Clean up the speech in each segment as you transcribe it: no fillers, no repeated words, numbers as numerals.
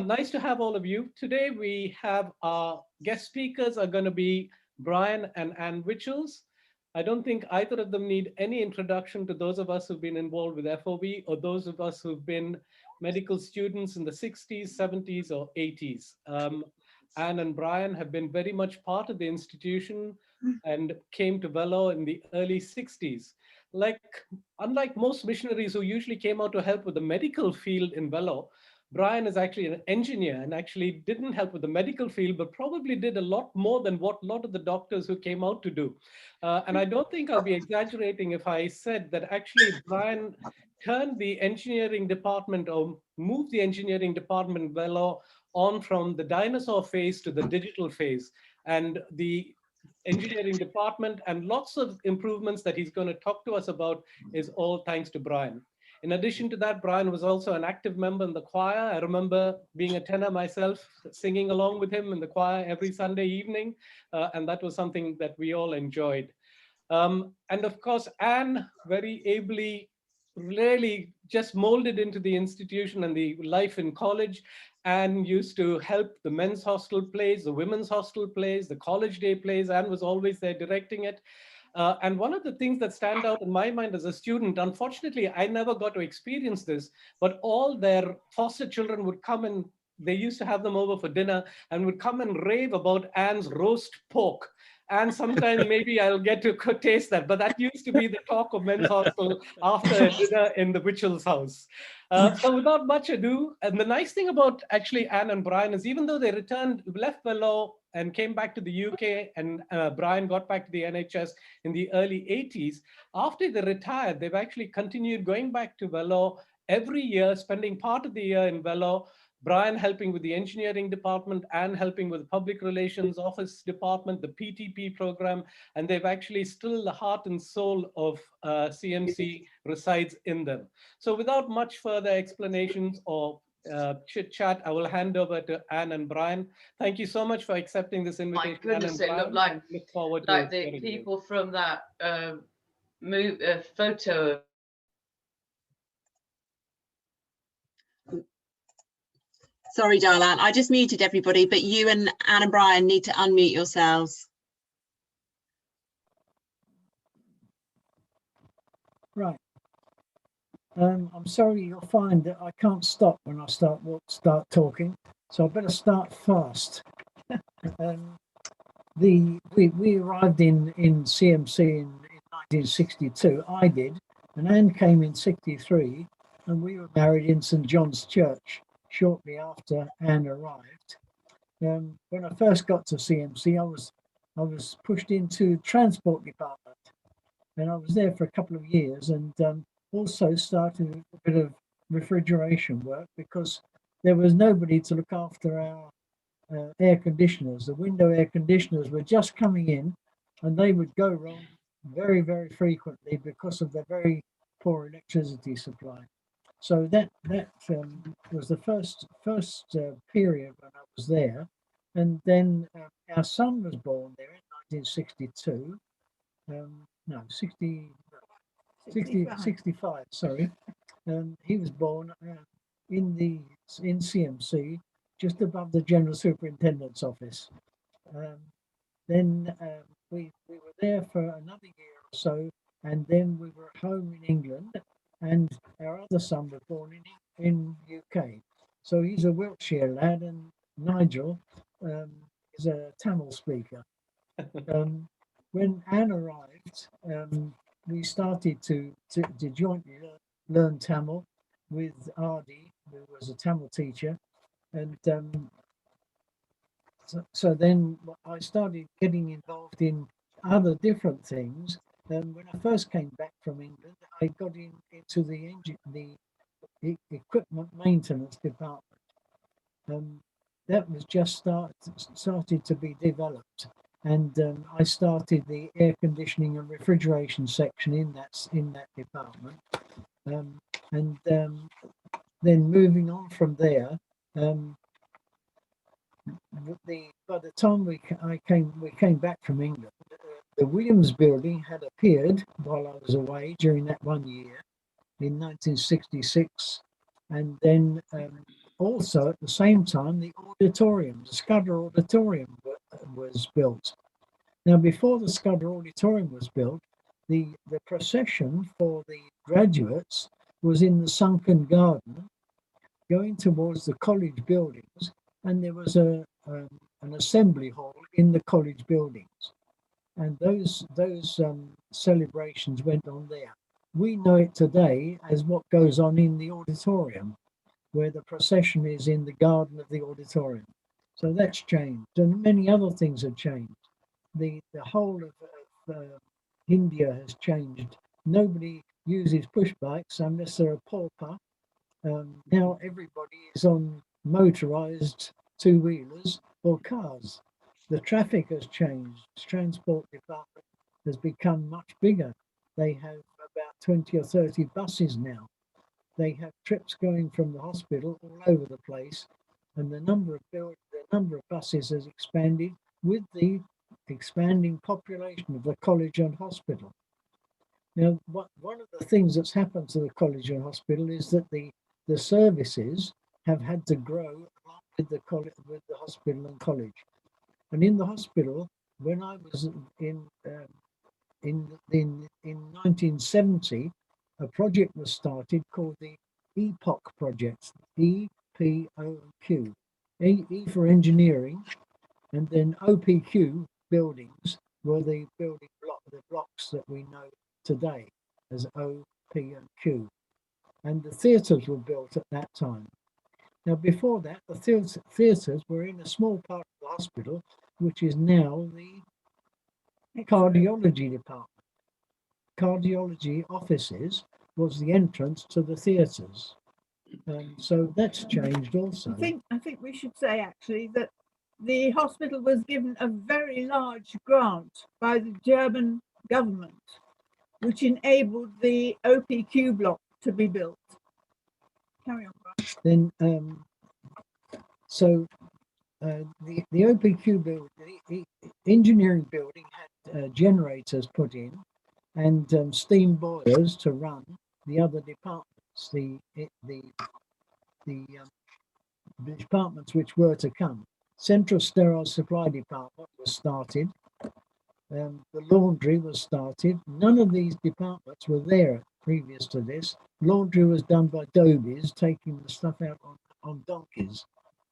Nice to have all of you. Today we have our guest speakers are going to be Brian and Ann Witchalls. I don't think either of them need any introduction to those of us who've been involved with FOV or those of us who've been medical students in the 60s, 70s, or 80s. Anne and Brian have been very much part of the institution and came to Vellore in the early 60s. Unlike most missionaries who usually came out to help with the medical field in Vellore, Brian is actually an engineer and actually didn't help with the medical field, but probably did a lot more than what a lot of the doctors who came out to do. And I don't think I'll be exaggerating if I said that actually Brian turned the engineering department or moved the engineering department well on from the dinosaur phase to the digital phase. And the engineering department and lots of improvements that he's going to talk to us about is all thanks to Brian. In addition to that, Brian was also an active member in the choir. I remember being a tenor myself, singing along with him in the choir every Sunday evening, and that was something that we all enjoyed. And of course, Anne very ably really just molded into the institution and the life in college, and used to help the men's hostel plays, the women's hostel plays, the college day plays. Anne was always there directing it. And one of the things that stand out in my mind as a student, unfortunately, I never got to experience this, but all their foster children would come and they used to have them over for dinner and would come and rave about Anne's roast pork. And sometime maybe I'll get to taste that. But that used to be the talk of men's hostel after dinner in the Witchalls' house. So without much ado, and the nice thing about actually Anne and Brian is even though they left Vellore and came back to the UK, and Brian got back to the NHS in the early 80s, after they retired, they've actually continued going back to Vellore every year, spending part of the year in Vellore, Brian helping with the engineering department, Anne helping with the public relations office department, the PTP program, and they've actually still the heart and soul of CMC resides in them. So without much further explanations or chit chat, I will hand over to Anne and Brian. Thank you so much for accepting this invitation. My goodness, it looked like the people from that photo of. Sorry, Darlan, I just muted everybody, but you and Anne and Brian need to unmute yourselves. Right. I'm sorry, you'll find that I can't stop when I start talking, so I better start fast. We arrived in CMC in 1962. I did, and Anne came in 63, and we were married in St John's Church shortly after Anne arrived. When I first got to CMC, I was pushed into transport department, and I was there for a couple of years, and also started a bit of refrigeration work because there was nobody to look after our air conditioners. The window air conditioners were just coming in, and they would go wrong very, very frequently because of the very poor electricity supply. So that was the first period when I was there, and then our son was born there in 1962. 65. Sorry, he was born in CMC, just above the General Superintendent's office. Then we were there for another year or so, and then we were at home in England. And our other son was born in UK. So he's a Wiltshire lad, and Nigel is a Tamil speaker. When Anne arrived, we started to jointly learn Tamil with Ardi, who was a Tamil teacher. And so then I started getting involved in other different things. When I first came back from England, I got into the equipment maintenance department. That was just started to be developed, and I started the air conditioning and refrigeration section in that department. And then moving on from there, by the time we came back from England, the Williams building had appeared while I was away during that 1 year in 1966, and then also at the same time, the auditorium, the Scudder Auditorium was built. Now, before the Scudder Auditorium was built, the procession for the graduates was in the sunken garden, going towards the college buildings, and there was an assembly hall in the college buildings, and those celebrations went on there. We know it today as what goes on in the auditorium, where the procession is in the garden of the auditorium. So that's changed, and many other things have changed. The whole of India has changed. Nobody uses push bikes unless they're a pauper. Now everybody is on motorized two-wheelers or cars. The traffic has changed. The transport department has become much bigger. They have about 20 or 30 buses now. They have trips going from the hospital all over the place, and the number of buses has expanded with the expanding population of the college and hospital. Now, one of the things that's happened to the college and hospital is that the services have had to grow along with the college, with the hospital and college. And in the hospital, when I was in 1970, a project was started called the EPOC project, EPOQ, E for engineering, and then OPQ buildings were the blocks that we know today as O, P, and Q. And the theatres were built at that time. Now, before that, the theatres were in a small part of the hospital, which is now the cardiology department. Cardiology offices was the entrance to the theatres. So that's changed also. I think we should say actually that the hospital was given a very large grant by the German government, which enabled the OPQ block to be built. Carry on, Brian. Then, the OPQ building, the engineering building had generators put in and steam boilers to run the other departments, the departments which were to come. Central Sterile Supply Department was started. The laundry was started. None of these departments were there previous to this. Laundry was done by dobies, taking the stuff out on donkeys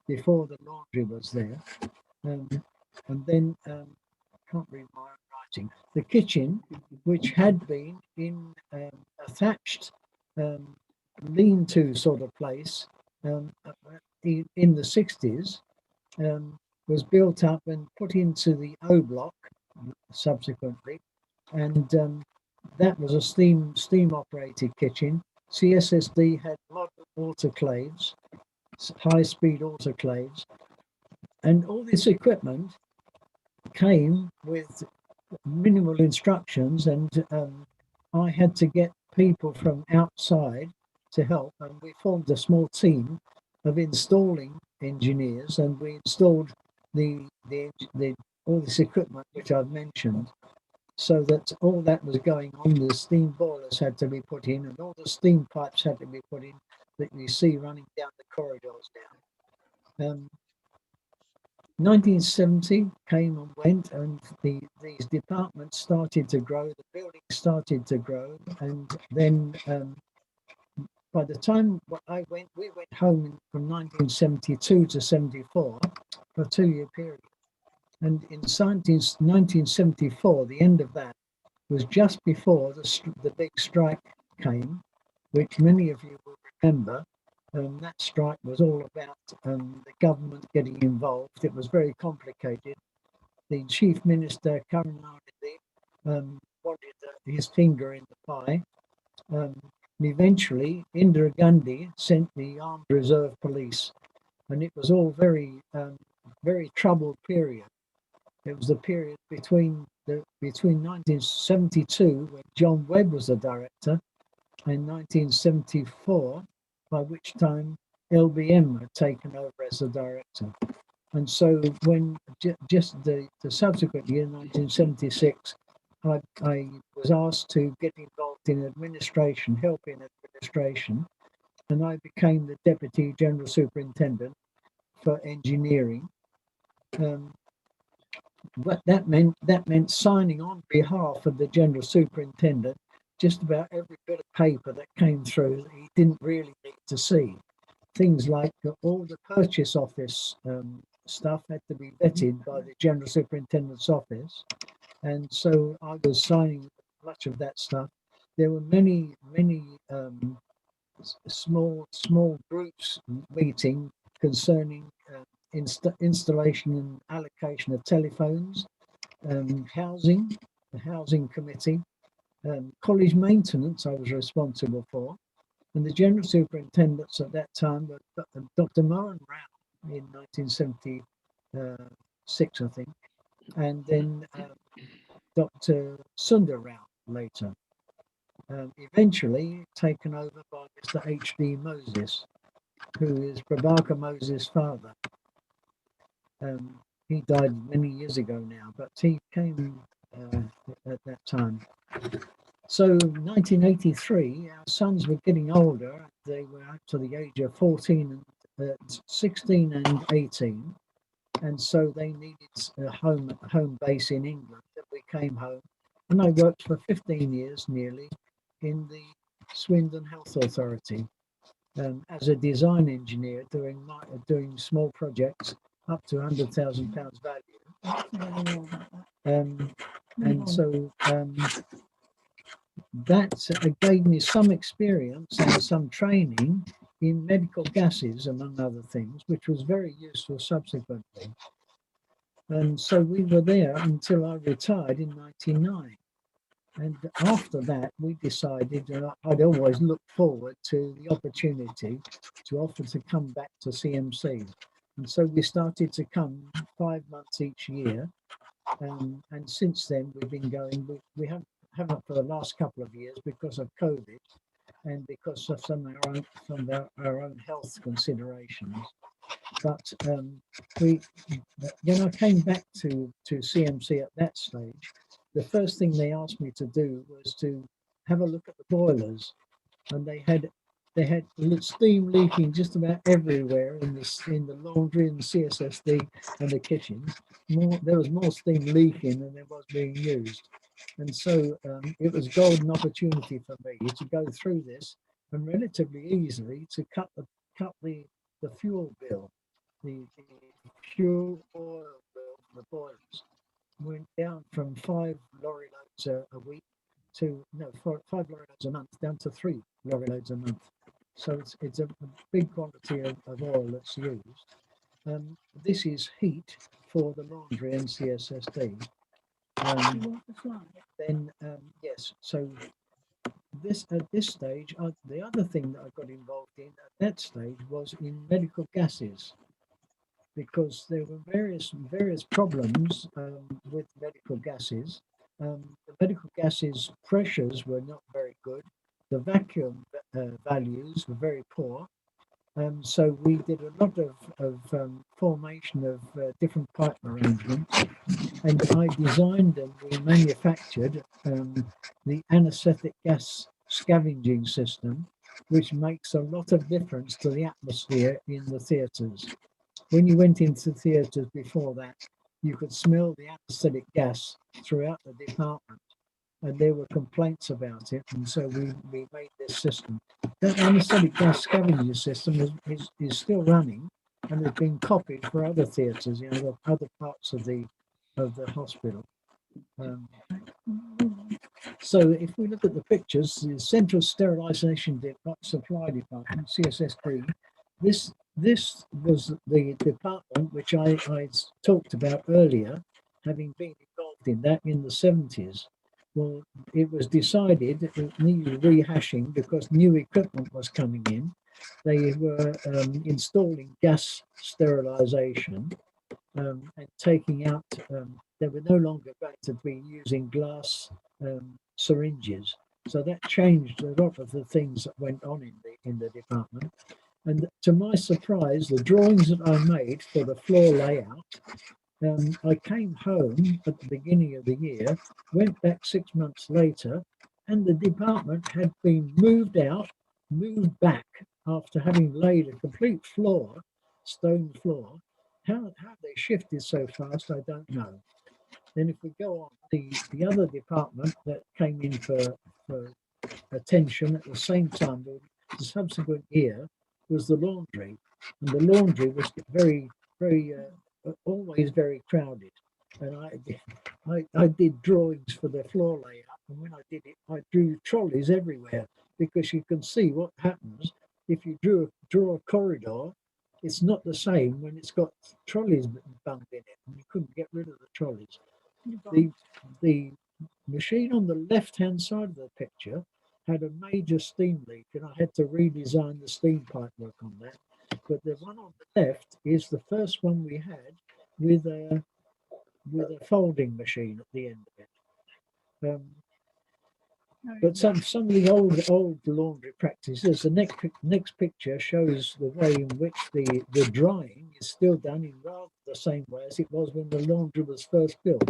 before the laundry was there. And then, can't read my own writing, the kitchen, which had been in a thatched lean-to sort of place in the 60s, was built up and put into the O block subsequently, and that was a steam operated kitchen. CSSD had modern autoclaves, high-speed autoclaves, and all this equipment came with minimal instructions, and I had to get people from outside to help, and we formed a small team of installing engineers, and we installed all this equipment which I've mentioned, so that all that was going on. The steam boilers had to be put in, and all the steam pipes had to be put in that you see running down the corridors now. 1970 came and went, and these departments started to grow, the buildings started to grow, and then by the time we went home from 1972 to 74 for a 2-year period. And in 1974, the end of that was just before the big strike came, which many of you will remember. That strike was all about the government getting involved. It was very complicated. The Chief Minister, Karunanidhi, wanted his finger in the pie. And eventually, Indira Gandhi sent the Armed Reserve Police, and it was all very troubled period. It was the period between 1972, when John Webb was the director, and 1974, by which time LBM had taken over as the director. And so when just the subsequent year, 1976, I was asked to get involved in administration, help in administration, and I became the Deputy General Superintendent for engineering. But that meant signing on behalf of the General Superintendent just about every bit of paper that came through that he didn't really need to see. Things like all the purchase office stuff had to be vetted by the General Superintendent's office. And so I was signing much of that stuff. There were many small groups meeting concerning installation and allocation of telephones, housing, the housing committee, college maintenance I was responsible for, and the general superintendents at that time were Dr. Mohan Rao in 1976, I think, and then Dr. Sundar Rao later. Eventually taken over by Mr. H.D. Moses, who is Prabhakar Moses' father. He died many years ago now, but he came at that time. So 1983, our sons were getting older. They were up to the age of 14, and 16 and 18. And so they needed a home base in England. And we came home, and I worked for 15 years nearly in the Swindon Health Authority as a design engineer, doing small projects up to £100,000 value. And so that gave me some experience and some training in medical gases, among other things, which was very useful subsequently. And so we were there until I retired in 1999. And after that, we decided, I'd always looked forward to the opportunity to offer to come back to CMC. And so we started to come 5 months each year. And since then, we've been going, we haven't for the last couple of years because of COVID and because of some of our own health considerations. But when I came back to CMC at that stage, the first thing they asked me to do was to have a look at the boilers, and they had steam leaking just about everywhere in the laundry and the CSSD and the kitchens. There was more steam leaking than there was being used, and so it was a golden opportunity for me to go through this and relatively easily to cut the fuel bill, the fuel oil bill for the boilers. Went down from 5 lorry loads a week to 5 lorry loads a month down to 3 lorry loads a month. So it's a big quantity of oil that's used. This is heat for the laundry and CSSD. Yes, so at this stage, the other thing that I got involved in at that stage was in medical gases, because there were various problems with medical gases. The medical gases pressures were not very good. The vacuum values were very poor. So we did a lot of formation of different pipe arrangements, and I designed and we manufactured the anesthetic gas scavenging system, which makes a lot of difference to the atmosphere in the theatres. When you went into theatres before that, you could smell the anesthetic gas throughout the department, and there were complaints about it, and so we made this system. That anesthetic gas scavenging system is still running, and has been copied for other theatres, other parts of the hospital. So if we look at the pictures, the Central Sterilisation Supply Department, CSSD, this was the department which I talked about earlier, having been involved in that in the 70s. Well, it was decided it needed rehashing because new equipment was coming in. They were installing gas sterilisation and taking out, they were no longer going to be using glass syringes. So that changed a lot of the things that went on in the department. And to my surprise, the drawings that I made for the floor layout, I came home at the beginning of the year, went back 6 months later, and the department had been moved back after having laid a complete floor, stone floor. How they shifted so fast, I don't know. Then if we go on, the other department that came in for attention at the same time, the subsequent year, was the laundry. And the laundry was very, always very crowded. And I did drawings for the floor layout. And when I did it, I drew trolleys everywhere, because you can see what happens if you draw a corridor. It's not the same when it's got trolleys bumped in it, and you couldn't get rid of the trolleys. The machine on the left-hand side of the picture had a major steam leak, and I had to redesign the steam pipe work on that. But the one on the left is the first one we had with a folding machine at the end of it. But some of the old laundry practices, the next picture shows the way in which the drying is still done in rather the same way as it was when the laundry was first built.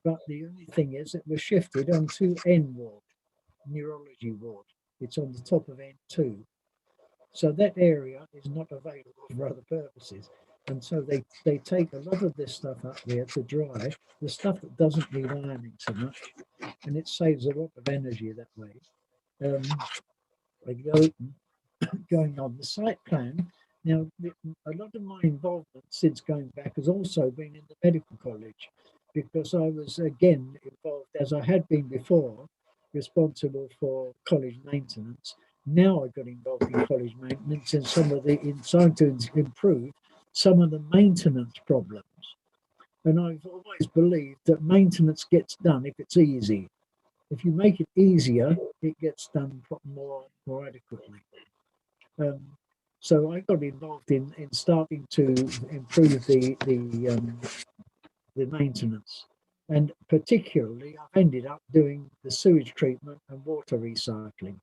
But the only thing is it was shifted onto N ward, neurology ward. It's on the top of N2. So that area is not available for other purposes. And so they take a lot of this stuff up there to dry, the stuff that doesn't need ironing so much, and it saves a lot of energy that way. Going on the site plan, now a lot of my involvement since going back has also been in the medical college, because I was again involved, as I had been before, responsible for college maintenance. Now I got involved in college maintenance and trying to improve some of the maintenance problems. And I've always believed that maintenance gets done if it's easy. If you make it easier, it gets done more adequately. So I got involved in starting to improve the maintenance. And particularly, I've ended up doing the sewage treatment and water recycling.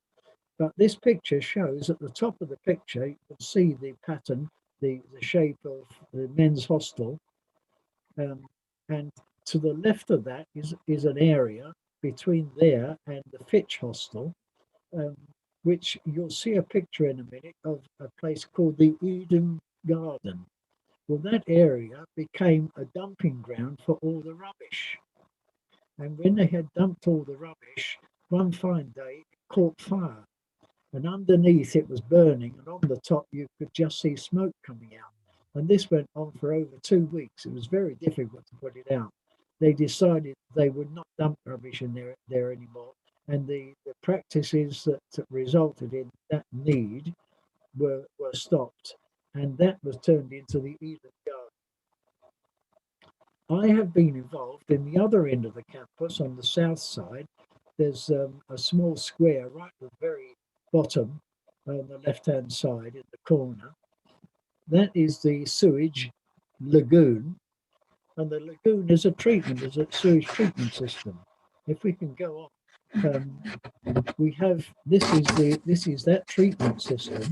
But this picture shows at the top of the picture, you can see the pattern, the shape of the men's hostel. And to the left of that is an area between there and the Fitch hostel, which you'll see a picture in a minute of a place called the Eden Garden. Well, that area became a dumping ground for all the rubbish. And when they had dumped all the rubbish, one fine day it caught fire. And underneath it was burning, and on the top you could just see smoke coming out. And this went on for over 2 weeks. It was very difficult to put it out. They decided they would not dump rubbish in there anymore. And the practices that resulted in that need were stopped. And that was turned into the Eden Garden. I have been involved in the other end of the campus on the south side. There's a small square right at the very bottom on the left-hand side in the corner. That is the Sewage Lagoon. And the lagoon is a sewage treatment system. If we can go on, we have this is that treatment system,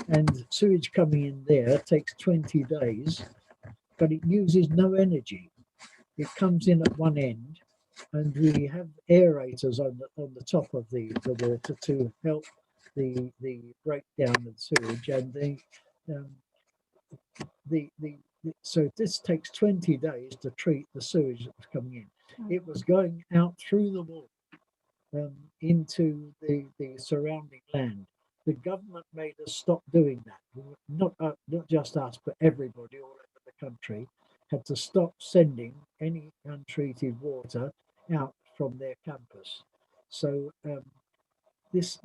and sewage coming in there takes 20 days, but it uses no energy. It comes in at one end, and we have aerators on the top of the water to help the breakdown of sewage, and so this takes 20 days to treat the sewage that was coming in. It was going out through the wall into the surrounding land. The government made us stop doing that. Not just us, but everybody all over the country had to stop sending any untreated water out from their campus. So this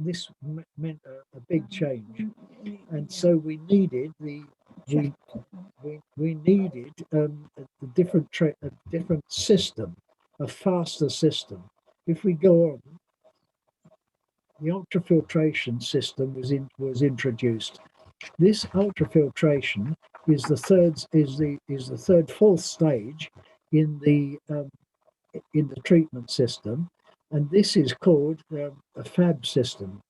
meant a big change, and so we needed we needed a different system, a faster system. If we go on, the ultrafiltration system was introduced. This ultrafiltration is the fourth stage in the treatment system, and this is called a FAB system,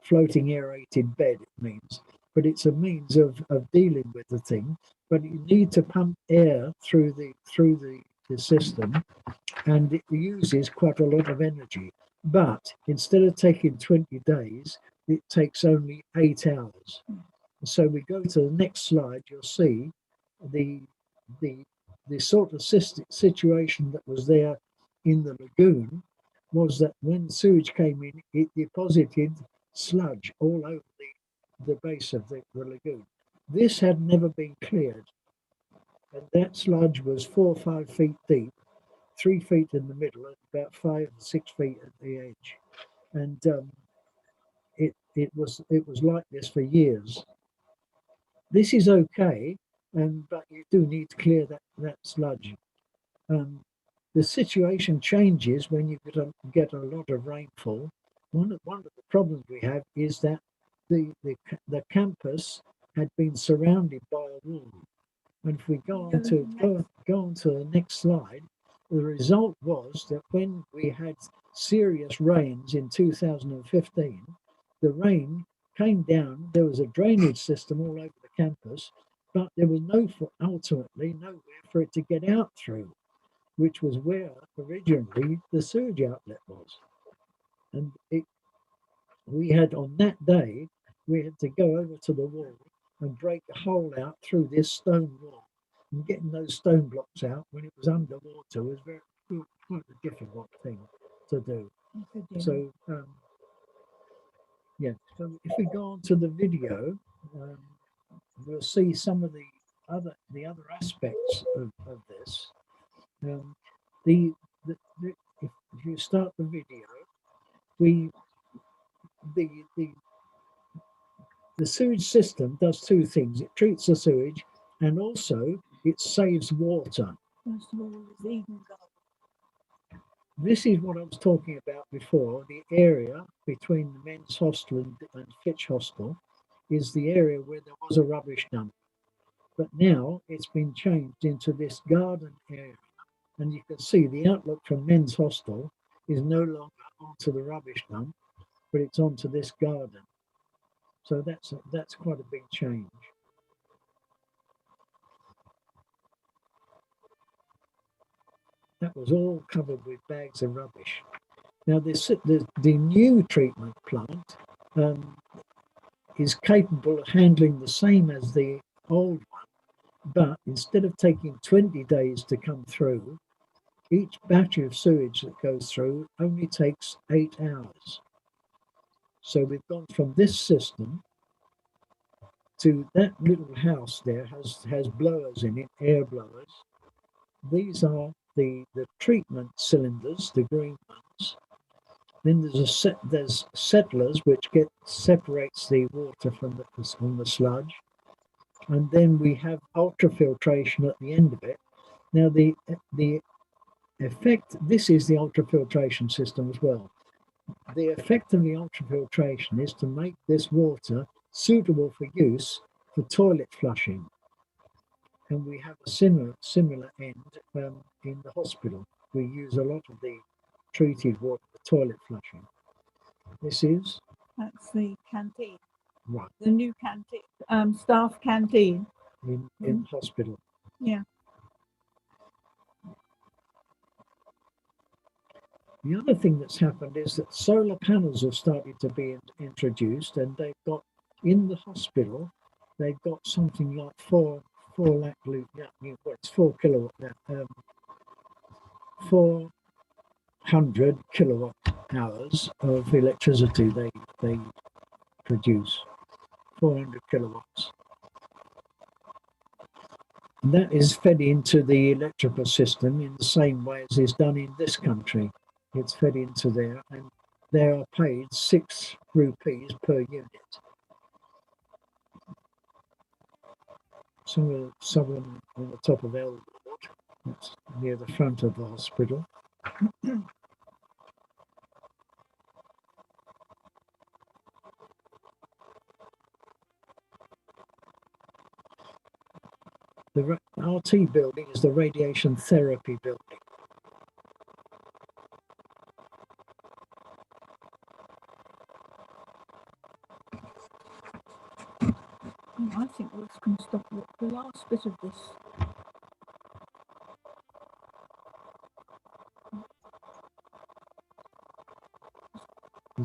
floating aerated bed. It means, but it's a means of dealing with the thing. But you need to pump air through the system, and it uses quite a lot of energy. But instead of taking 20 days, it takes only 8 hours. So we go to the next slide, you'll see the sort of situation that was there in the lagoon was that when sewage came in, it deposited sludge all over the base of the lagoon. This had never been cleared, and that sludge was 4 or 5 feet deep, 3 feet in the middle, and about 5 or 6 feet at the edge, and it was like this for years. This is okay, but you do need to clear that sludge. The situation changes when you get a lot of rainfall. One of the problems we have is that the campus had been surrounded by a wall. And if we go on to the next slide, the result was that when we had serious rains in 2015, the rain came down. There was a drainage system all over the campus, but there was ultimately nowhere for it to get out through, which was where originally the sewage outlet was. And we had on that day, we had to go over to the wall and break a hole out through this stone wall. And getting those stone blocks out when it was underwater was quite a difficult thing to do. So, yeah, so if we go on to the video, we'll see some of the other aspects of this. If you start the video, the sewage system does two things. It treats the sewage and also it saves water. First of all, it's Eden Garden. This is what I was talking about before. The area between the men's hostel and Fitch Hostel is the area where there was a rubbish dump. But now it's been changed into this garden area. And you can see the outlook from men's hostel is no longer onto the rubbish dump, but it's onto this garden. So that's quite a big change. That was all covered with bags of rubbish. Now the new treatment plant is capable of handling the same as the old one, but instead of taking 20 days to come through, each batch of sewage that goes through only takes 8 hours. So we've gone from this system to that little house there has blowers in it, air blowers. These are the treatment cylinders, the green ones. Then there's settlers which separates the water from the sludge, and then we have ultrafiltration at the end of it. Now the effect, this is the ultrafiltration system as well. The effect of the ultrafiltration is to make this water suitable for use for toilet flushing. And we have a similar end in the hospital. We use a lot of the treated water for toilet flushing. That's the canteen. Right. The new canteen, staff canteen. In hospital. Yeah. The other thing that's happened is that solar panels have started to be introduced, and they've got, in the hospital, they've got something like 4 400 kilowatt hours of electricity they produce, 400 kilowatts. And that is fed into the electrical system in the same way as is done in this country. It's fed into there, and they are paid 6 rupees per unit. Some of them on the top of Elwood, that's near the front of the hospital. The RT building is the radiation therapy building. I think we can stop the last bit of this.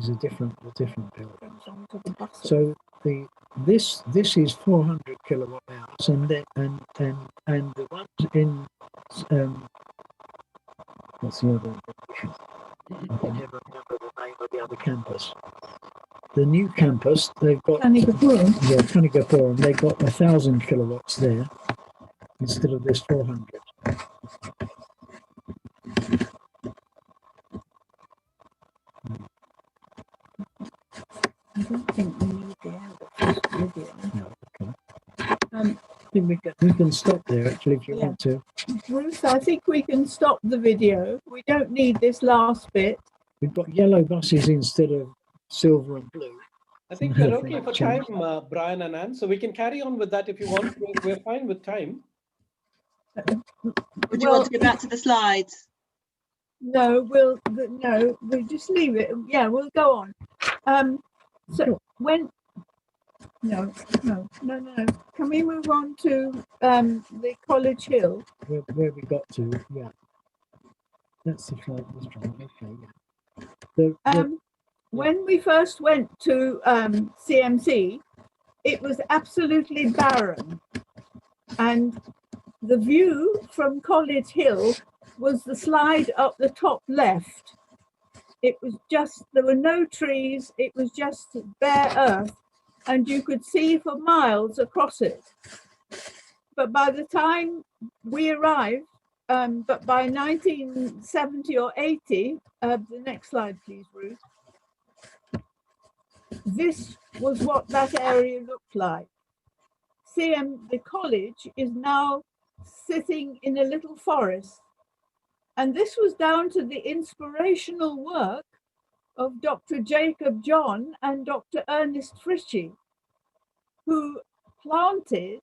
is a different building. So this is 400 kilowatt hours, and the ones in what's the other? I can never remember the name of the other campus. The new campus, they've got Kanikapuram. They've got 1,000 kilowatts there instead of this 400. I don't think we need the end of this video. No, okay. I think we can stop there actually if you want to. Bruce, I think we can stop the video. We don't need this last bit. We've got yellow buses instead of silver and blue. I think we're okay for time, Brian and Anne, so we can carry on with that if you want. We're fine with time. Would you want to go back to the slides? No, we'll just leave it. Yeah, we'll go on. So when no. Can we move on to the College Hill? Where we got to, yeah. That's the slide. Okay, yeah. When we first went to CMC, it was absolutely barren, and the view from College Hill was the slide up the top left. It was just, there were no trees, it was just bare earth, and you could see for miles across it. But by the time we arrived, but by 1970 or 80, the next slide please, Ruth, this was what that area looked like. The college is now sitting in a little forest. And this was down to the inspirational work of Dr. Jacob John and Dr. Ernest Fritchie, who planted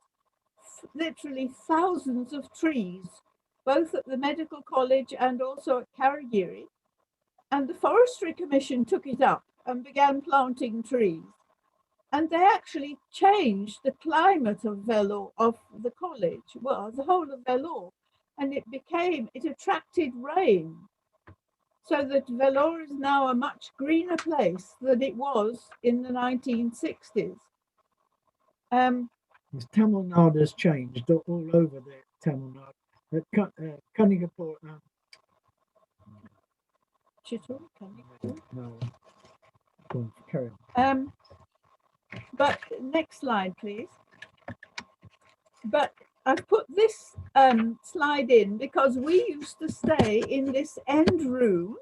literally thousands of trees, both at the Medical College and also at Karagiri. And the Forestry Commission took it up and began planting trees. And they actually changed the climate of Vellore, of the college, well, the whole of Vellore. And it attracted rain, so that Vellore is now a much greener place than it was in the 1960s. Tamil Nadu has changed all over there. Tamil Nadu, Kanigapur. No. Carry on. But next slide, please. But I've put this slide in because we used to stay in this end room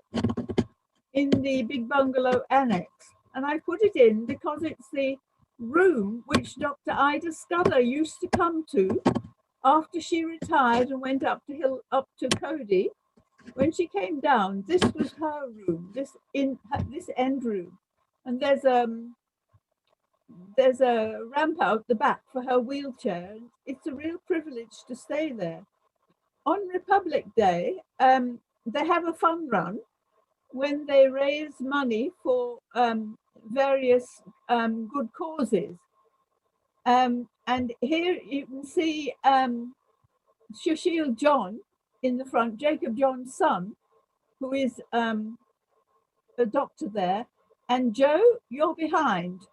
in the big bungalow annex. And I put it in because it's the room which Dr. Ida Scudder used to come to after she retired and went up to Cody. When she came down, this was her room, this end room. And there's a ramp out the back for her wheelchair. It's a real privilege to stay there. On Republic Day, they have a fun run when they raise money for various good causes. And here you can see Sushil John in the front, Jacob John's son, who is a doctor there. And Joe, you're behind.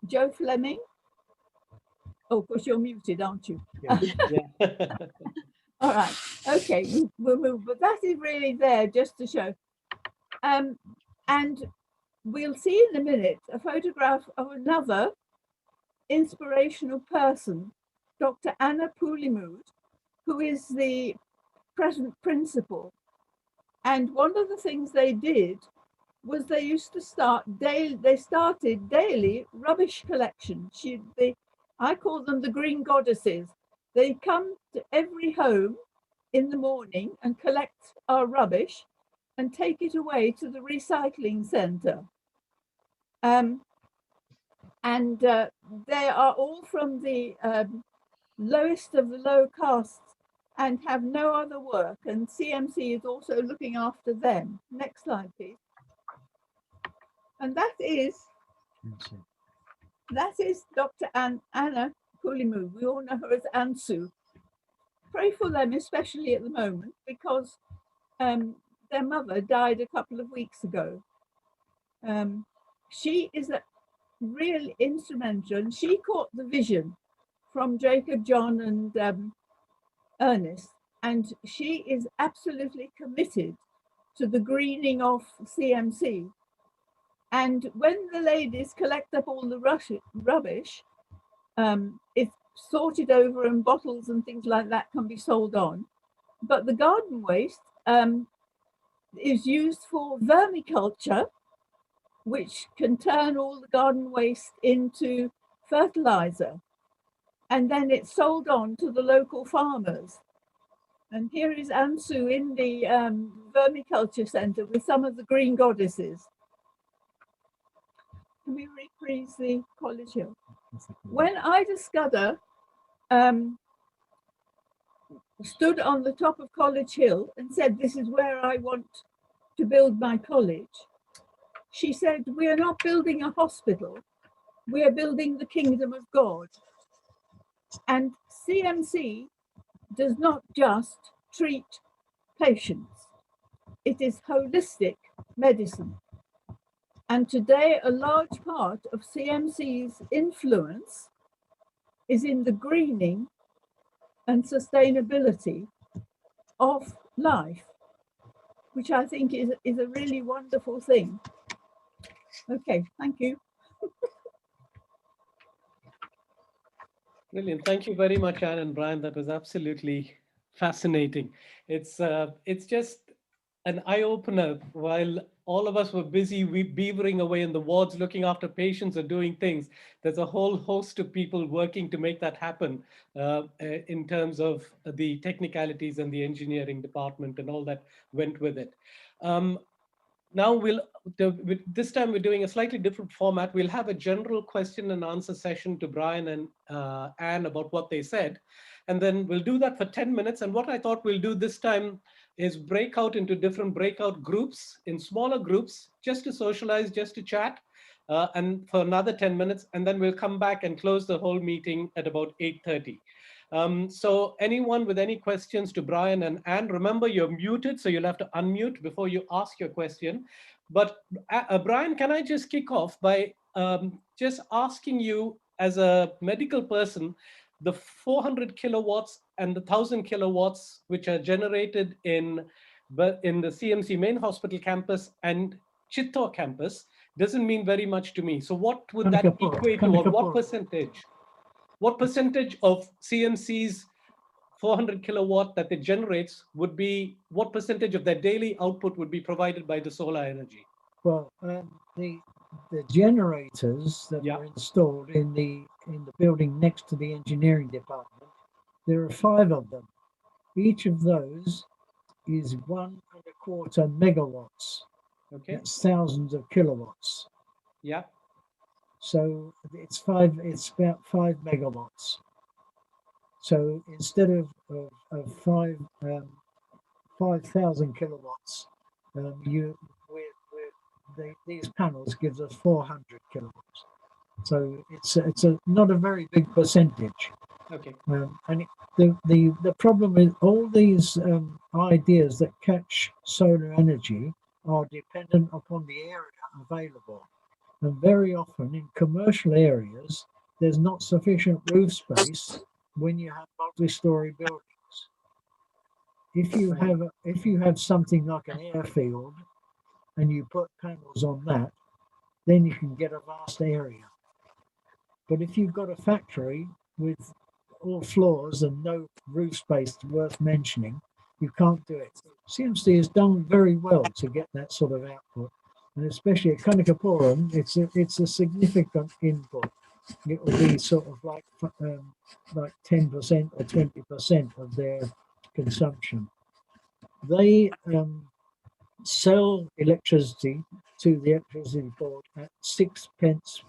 Joe Fleming. Oh, of course, you're muted, aren't you? Yeah. All right. Okay, we'll move. But that is really there just to show. And we'll see in a minute a photograph of another inspirational person, Dr. Anna Kulimu, who is the present principal. And one of the things they did was they used to started daily rubbish collection. I call them the green goddesses. They come to every home in the morning and collect our rubbish and take it away to the recycling center. They are all from the lowest of the low castes and have no other work. And CMC is also looking after them. Next slide, please. And that is Dr. Anna Kulimu. We all know her as Ansu. Pray for them, especially at the moment, because their mother died a couple of weeks ago. She is a real instrumental, and she caught the vision from Jacob, John, and Ernest, and she is absolutely committed to the greening of CMC. And when the ladies collect up all the rubbish, it's sorted over, and bottles and things like that can be sold on. But the garden waste is used for vermiculture, which can turn all the garden waste into fertilizer. And then it's sold on to the local farmers. And here is Ansu in the vermiculture center with some of the green goddesses. Can we reprise the College Hill? When Ida Scudder stood on the top of College Hill and said, "This is where I want to build my college," she said, "We are not building a hospital, we are building the kingdom of God." And CMC does not just treat patients, it is holistic medicine. And today, a large part of CMC's influence is in the greening and sustainability of life, which I think is a really wonderful thing. Okay, thank you. Brilliant. Thank you very much, Anne and Brian. That was absolutely fascinating. It's just an eye-opener. While all of us were busy beavering away in the wards looking after patients or doing things, there's a whole host of people working to make that happen in terms of the technicalities and the engineering department and all that went with it. Now this time we're doing a slightly different format. We'll have a general question and answer session to Brian and Anne about what they said. And then we'll do that for 10 minutes. And what I thought we'll do this time is break out into different breakout groups, in smaller groups, just to socialize, just to chat, and for another 10 minutes. And then we'll come back and close the whole meeting at about 8:30. So anyone with any questions to Brian and Anne, remember you're muted, so you'll have to unmute before you ask your question. But Brian, can I just kick off by just asking you, as a medical person, the 400 kilowatts and the 1,000 kilowatts which are generated in the CMC main hospital campus and Chittor campus doesn't mean very much to me. So what would that equate to, or what percentage? What percentage of CMC's 400 kilowatt that it generates would be, what percentage of their daily output would be provided by the solar energy? Well, the generators that are installed in the building next to the engineering department, there are 5 of them. Each of those is 1.25 megawatts. Okay. That's thousands of kilowatts. Yeah. So it's about 5 megawatts. So instead of 5,000 kilowatts, these panels gives us 400 kilowatts. So it's not a very big percentage. Okay. And the problem with all these ideas that catch solar energy are dependent upon the area available. And very often in commercial areas, there's not sufficient roof space when you have multi-story buildings. If you have something like an airfield and you put panels on that, then you can get a vast area. But if you've got a factory with all floors and no roof space worth mentioning, you can't do it. CMC has done very well to get that sort of output. And especially at Kanikapuram, it's a significant input. It will be sort of like 10% or 20% of their consumption. They sell electricity to the electricity board at 6 pence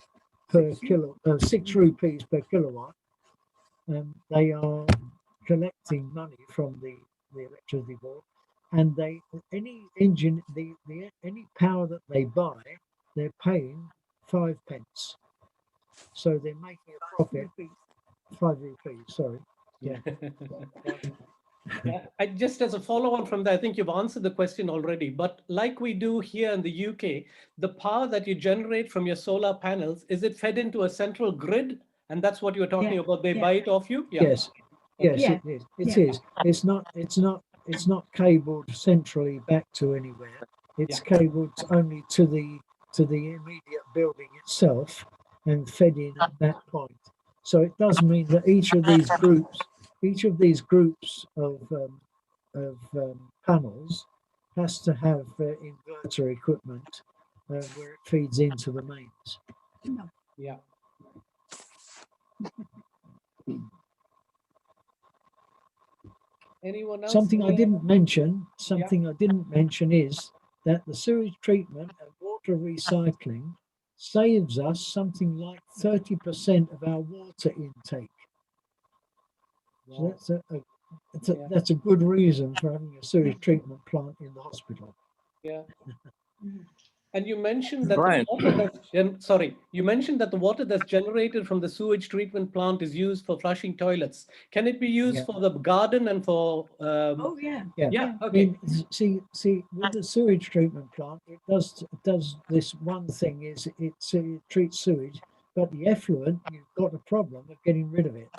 per 6 rupees per kilowatt. They are collecting money from the electricity board. And any power that they buy, they're paying 5 pence. So they're making a profit. 5 rupees, sorry. Yeah. Yeah, just as a follow-on from that, I think you've answered the question already, but like we do here in the UK, the power that you generate from your solar panels, is it fed into a central grid? And that's what you were talking about. They buy it off you? Yeah. Yes, yes, Yeah. it is. It is. It's not cabled centrally back to anywhere. It's cabled only to the immediate building itself and fed in at that point. So it does mean that each of these groups of panels has to have inverter equipment where it feeds into the mains. Yeah. Anyone else? Something I didn't mention is that the sewage treatment and water recycling saves us something like 30% of our water intake. Wow. So that's a good reason for having a sewage treatment plant in the hospital. Yeah. And you mentioned that Brian. you mentioned that the water that's generated from the sewage treatment plant is used for flushing toilets. Can it be used for the garden and for? Oh yeah. Yeah. I Okay. mean, see, with the sewage treatment plant, it does this one thing is it treats sewage, but the effluent, you've got a problem of getting rid of it.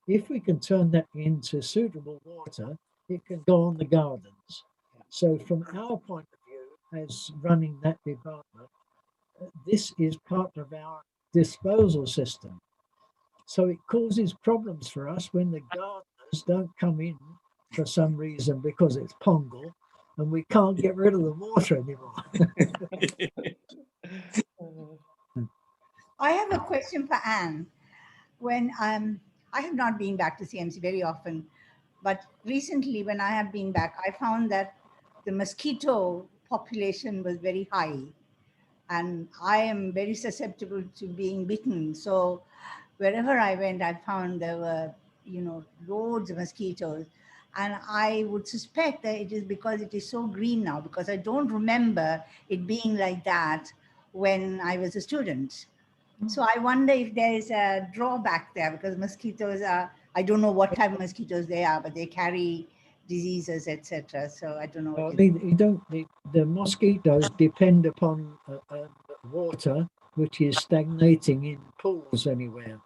If we can turn that into suitable water, it can go on the gardens. So from our point of view, as running that department, this is part of our disposal system. So it causes problems for us when the gardeners don't come in for some reason because it's Pongal and we can't get rid of the water anymore. I have a question for Anne. When I have not been back to CMC very often, but recently when I have been back, I found that the mosquito population was very high, and I am very susceptible to being bitten. So wherever I went, I found there were, loads of mosquitoes. And I would suspect that it is because it is so green now, because I don't remember it being like that when I was a student. So I wonder if there is a drawback there, because mosquitoes are, I don't know what type of mosquitoes they are, but they carry diseases, etc. So I don't know. I mean, the mosquitoes depend upon water, which is stagnating in pools anywhere.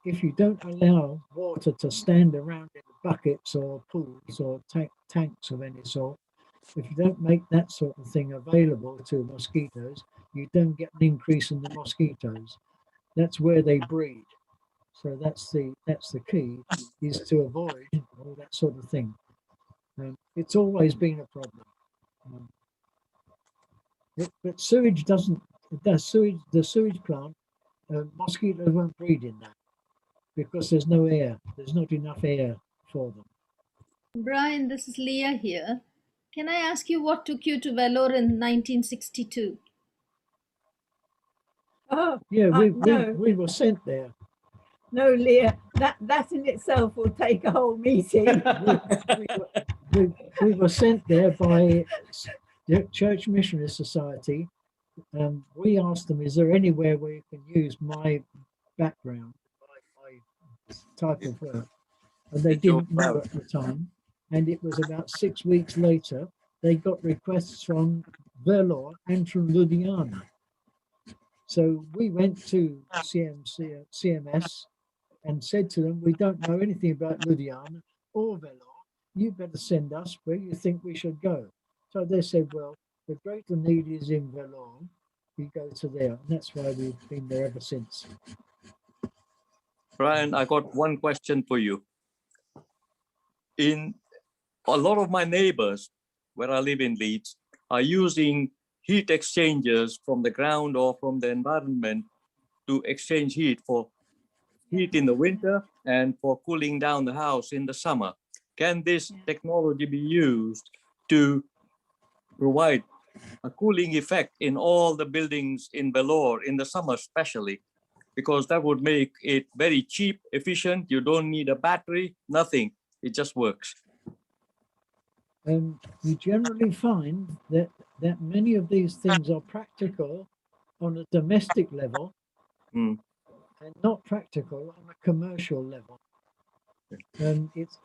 If you don't allow water to stand around in buckets or pools or tanks of any sort, if you don't make that sort of thing available to mosquitoes, you don't get an increase in the mosquitoes. That's where they breed. So that's the key, is to avoid all that sort of thing. It's always been a problem. But sewage doesn't. The sewage plant, mosquitoes won't breed in that because there's no air. There's not enough air for them. Brian, this is Leah here. Can I ask you what took you to Vellore in 1962? Oh, yeah, we were sent there. No, Leah, that in itself will take a whole meeting. we were sent there by the Church Missionary Society. We asked them, is there anywhere where you can use my background, my type of work? And they didn't know at the time. And it was about 6 weeks later, they got requests from Vellore and from Ludhiana. So we went to CMS and said to them, we don't know anything about Ludhiana or Vellore. You better send us where you think we should go. So they said, well, the greater need is in Vellore. We go to there. And that's why we've been there ever since. Brian, I got one question for you. In a lot of my neighbors, where I live in Leeds, are using heat exchangers from the ground or from the environment to exchange heat for heat in the winter and for cooling down the house in the summer. Can this technology be used to provide a cooling effect in all the buildings in Vellore in the summer especially? Because that would make it very cheap, efficient. You don't need a battery, nothing. It just works. You generally find that many of these things are practical on a domestic level and not practical on a commercial level.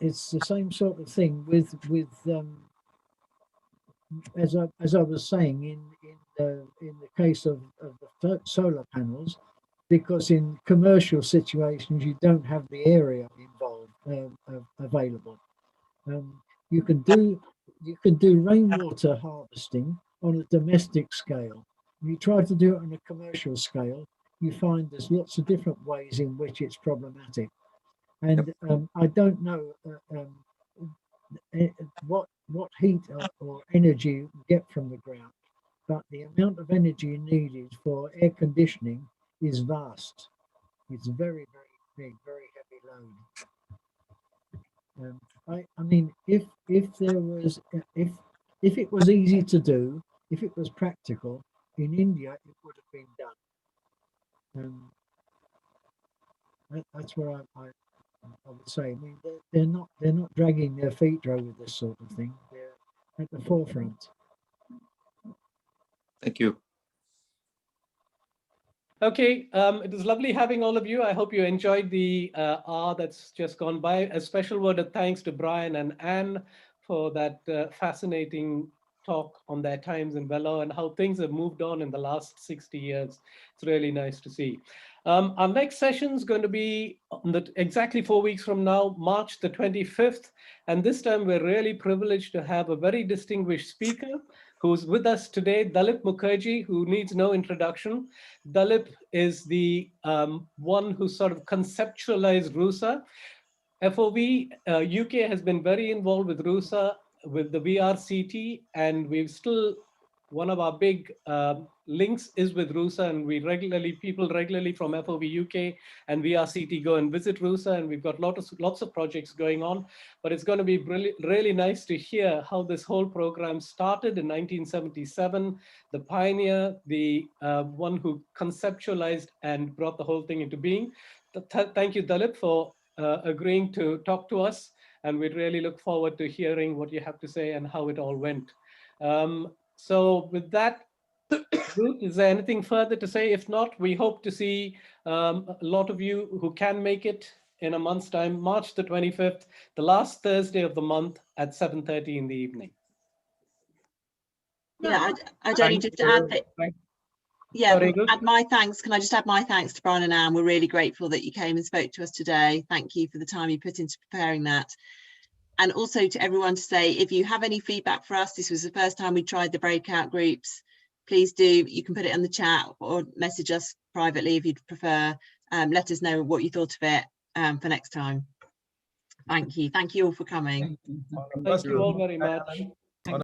It's the same sort of thing with as I was saying in the case of the solar panels, because in commercial situations you don't have the area involved available. You can do rainwater harvesting on a domestic scale. If you try to do it on a commercial scale, you find there's lots of different ways in which it's problematic. And I don't know what heat or energy you get from the ground, but the amount of energy needed for air conditioning is vast. It's very, very big, very heavy load. I mean, if there was if it was easy to do, if it was practical in India, it would have been done. That's where I would say. I mean, they're not dragging their feet over this sort of thing. They're at the forefront. Thank you. Okay, it was lovely having all of you. I hope you enjoyed the hour that's just gone by. A special word of thanks to Brian and Anne for that fascinating talk on their times in Vellore and how things have moved on in the last 60 years. It's really nice to see. Our next session is going to be exactly 4 weeks from now, March the 25th. And this time we're really privileged to have a very distinguished speaker who's with us today, Dalip Mukherjee, who needs no introduction. Dalip is the one who sort of conceptualized RUSA. FOV UK has been very involved with RUSA, with the VRCT, and we've still, one of our big links is with RUSA, and people regularly from FOV UK and VRCT go and visit RUSA, and we've got lots of projects going on. But it's going to be really nice to hear how this whole program started in 1977, the pioneer, the one who conceptualized and brought the whole thing into being. Thank you, Dalip, for agreeing to talk to us, and we really look forward to hearing what you have to say and how it all went. So with that, Ruth, is there anything further to say? If not, we hope to see a lot of you who can make it in a month's time, March the 25th, the last Thursday of the month at 7:30 in the evening. Yeah, I'd only just add that. Yeah, add my thanks. Can I just add my thanks to Brian and Anne? We're really grateful that you came and spoke to us today. Thank you for the time you put into preparing that. And also to everyone to say, if you have any feedback for us, this was the first time we tried the breakout groups, please do. You can put it in the chat or message us privately if you'd prefer. Let us know what you thought of it for next time. Thank you. Thank you all for coming. Thank you all very much.